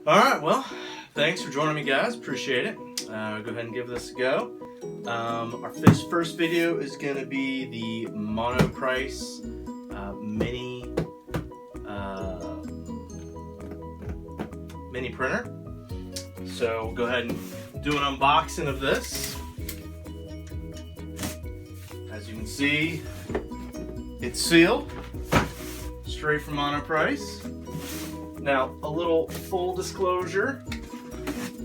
Alright, well, thanks for joining me, guys. Appreciate it. Go ahead and give this a go. Our first video is going to be the MONOPRICE mini printer. So we'll go ahead and do an unboxing of this. As you can see, it's sealed, straight from MONOPRICE. Now, a little full disclosure,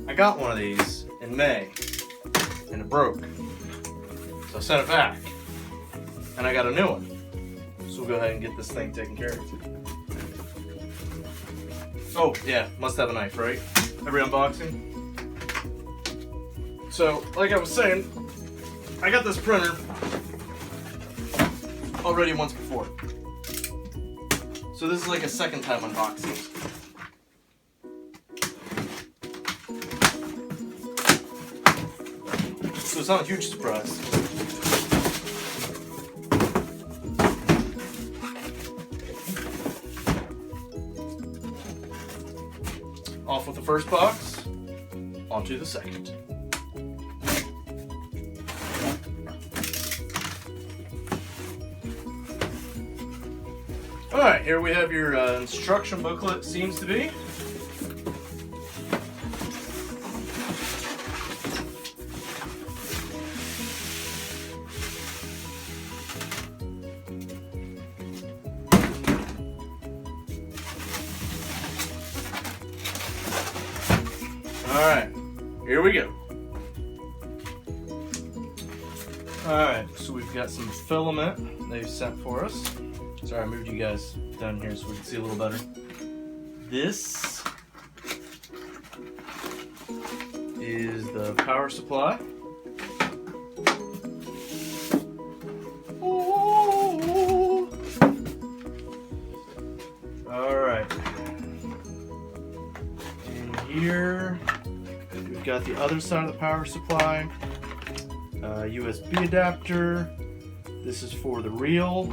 I got one of these in May, and it broke. So I sent it back, and I got a new one. So we'll go ahead and get this thing taken care of. Oh, yeah, must have a knife, right? Every unboxing. So, like I was saying, I got this printer already once before. So this is like a second time unboxing. So it's not a huge surprise. Off with the first box, onto the second. Alright, here we have your instruction booklet, seems to be. Alright, here we go. Alright, so we've got some filament they've sent for us. Sorry, I moved you guys down here so we can see a little better. This is the power supply. Ooh. All right. And here we've got the other side of the power supply. USB adapter. This is for the reel.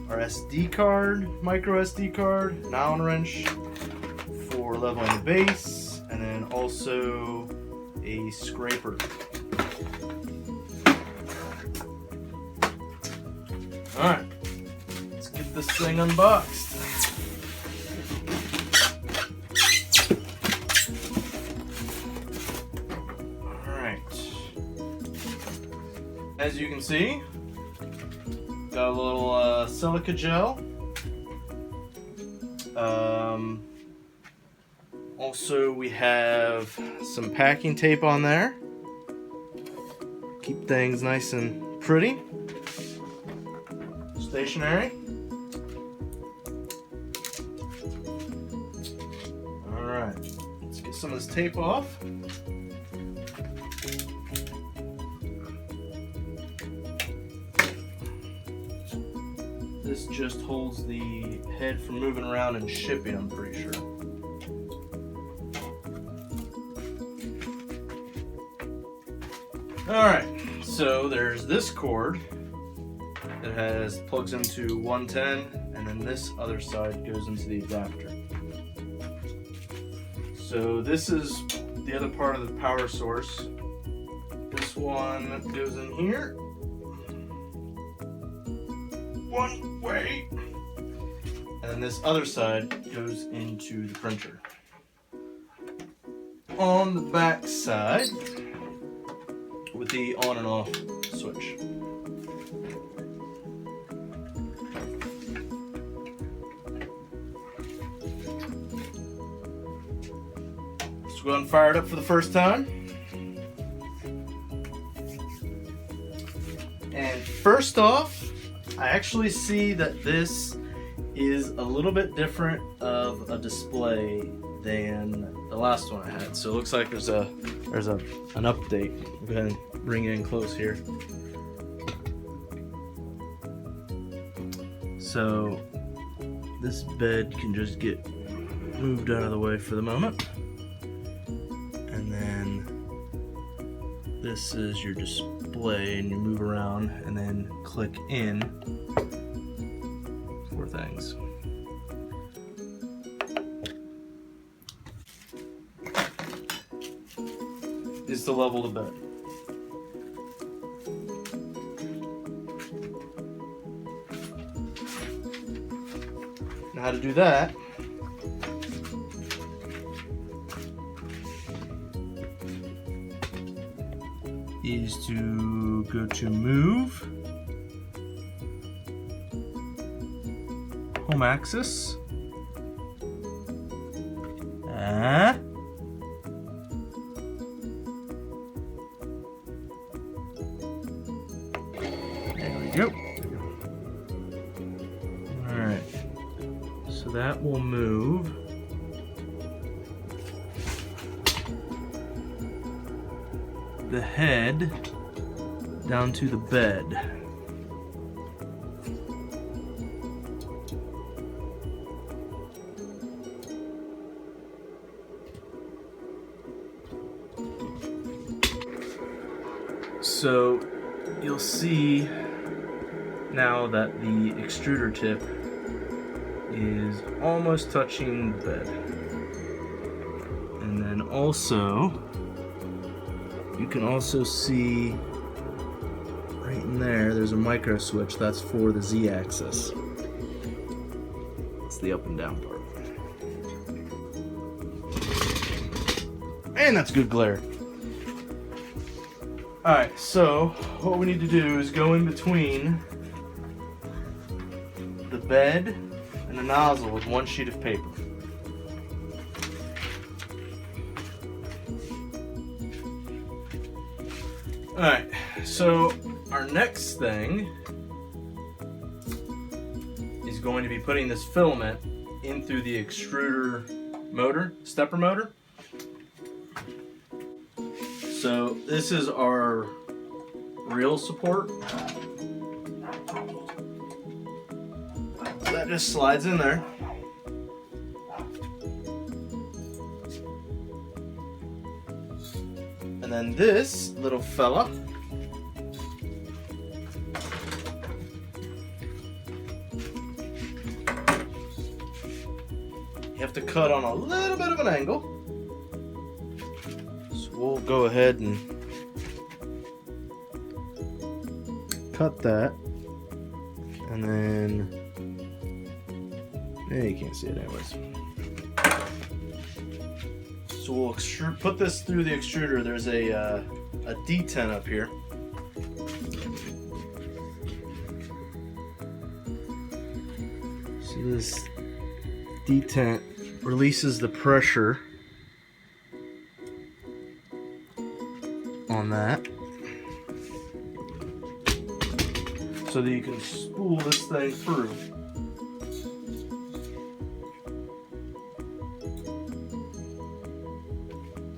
Our SD card, micro SD card, an Allen wrench for leveling the base, and then also a scraper. Alright, let's get this thing unboxed. Alright, as you can see, got a little silica gel. Also, we have some packing tape on there. Keep things nice and pretty. Stationary. Alright, let's get some of this tape off. This just holds the head from moving around and shipping, I'm pretty sure. Alright, so there's this cord that plugs into 110, and then this other side goes into the adapter. So this is the other part of the power source. This one goes in here. One way. And then this other side goes into the printer. On the back side, with the on and off switch. Let's go ahead and fire it up for the first time. And first off, I actually see that this is a little bit different of a display than the last one I had. So it looks like there's an update. Go ahead and bring it in close here. So this bed can just get moved out of the way for the moment. And then this is your display, and you move around and then click in for things. is to level the bed. Now how to do that is to go to Move, Home Axis, there we go. Alright, so that will move the head down to the bed. So you'll see now that the extruder tip is almost touching the bed. And then also, you can also see right in there, there's a micro switch. That's for the Z-axis. It's the up and down part. And that's good glare. Alright, so what we need to do is go in between the bed and the nozzle with one sheet of paper. Alright, so our next thing is going to be putting this filament in through the extruder motor, stepper motor. So this is our reel support. That just slides in there. And then this little fella you have to cut on a little bit of an angle. So we'll go ahead and cut that, and then you can't see it anyways. So we'll put this through the extruder. There's a detent up here. So this detent releases the pressure on that, so that you can spool this thing through.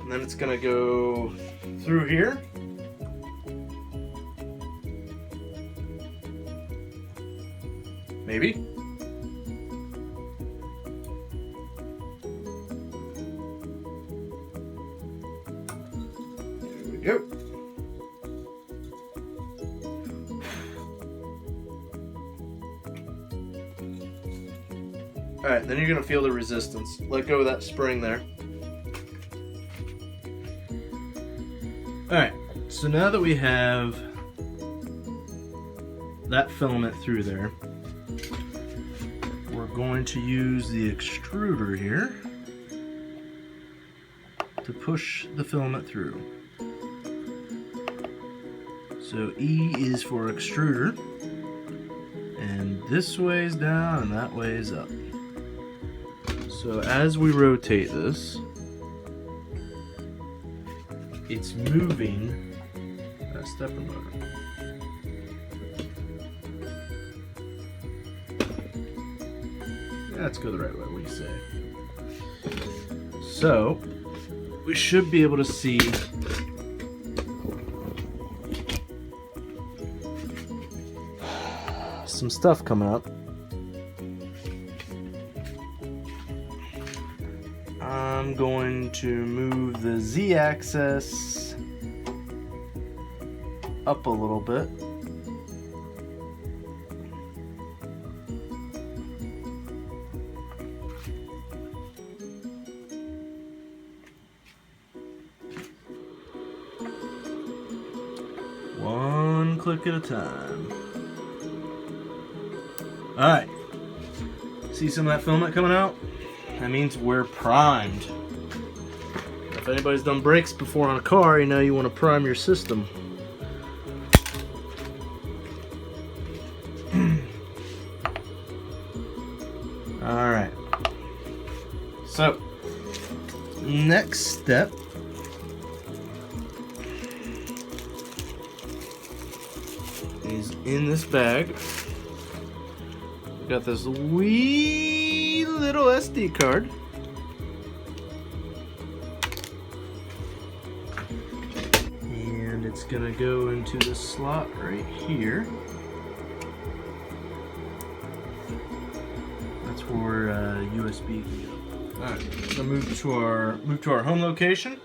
And then it's going to go through here. Maybe. There we go. Alright, then you're going to feel the resistance. Let go of that spring there. Alright, so now that we have that filament through there, we're going to use the extruder here to push the filament through. So E is for extruder, and this way is down and that way is up. So as we rotate this, it's moving that stepper motor. Yeah, let's go the right way, what do you say? So, we should be able to see some stuff coming up. I'm going to move the Z-axis up a little bit. click at a time. Alright. See some of that filament coming out? That means we're primed. If anybody's done brakes before on a car, you know you want to prime your system. Alright. So, next step is in this bag. We got this wee little SD card. And it's gonna go into the slot right here. That's where USB can go. Alright, so move to our home location.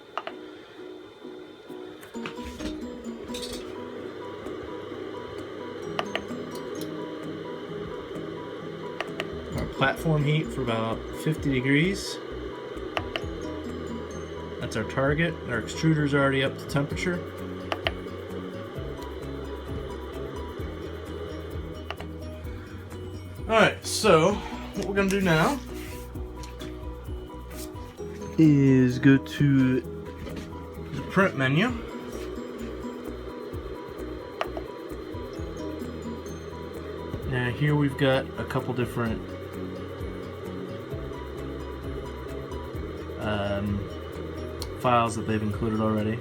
Our platform heat for about 50 degrees. That's our target. Our extruder's already up to temperature. Alright, so what we're gonna do now is go to the print menu. Now here we've got a couple different files that they've included already.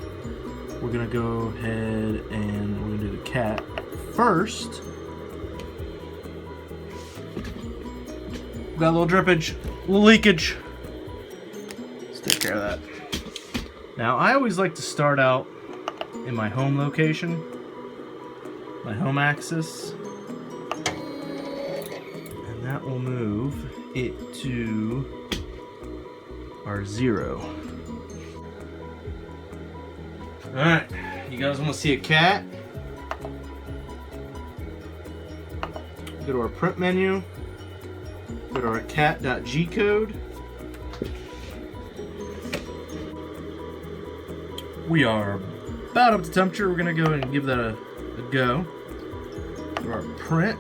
We're gonna go ahead and we're gonna do the cat first. We've got a little drippage, a little leakage. Take care of that. Now I always like to start out in my home location, my home axis, and that will move it to our 0. Alright, you guys want to see a cat? Go to our print menu, go to our cat.g code. We are about up to temperature. We're gonna go and give that a go. For our print,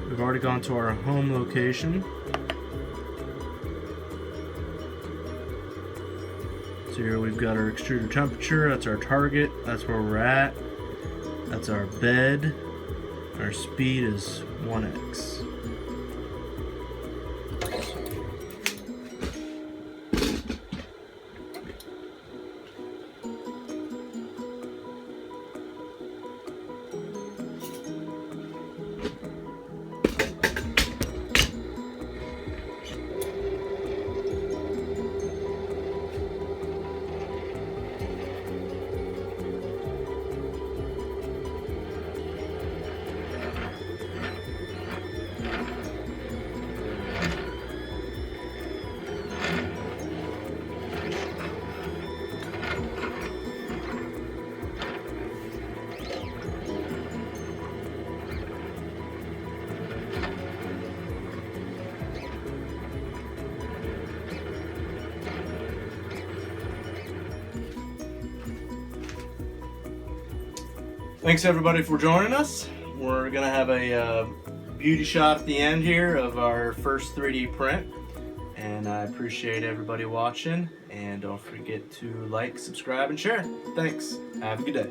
we've already gone to our home location. So here we've got our extruder temperature. That's our target. That's where we're at. That's our bed. Our speed is 1x. Thanks everybody for joining us. We're gonna have a beauty shot at the end here of our first 3D print, and I appreciate everybody watching, and don't forget to like, subscribe, and share. Thanks. Have a good day.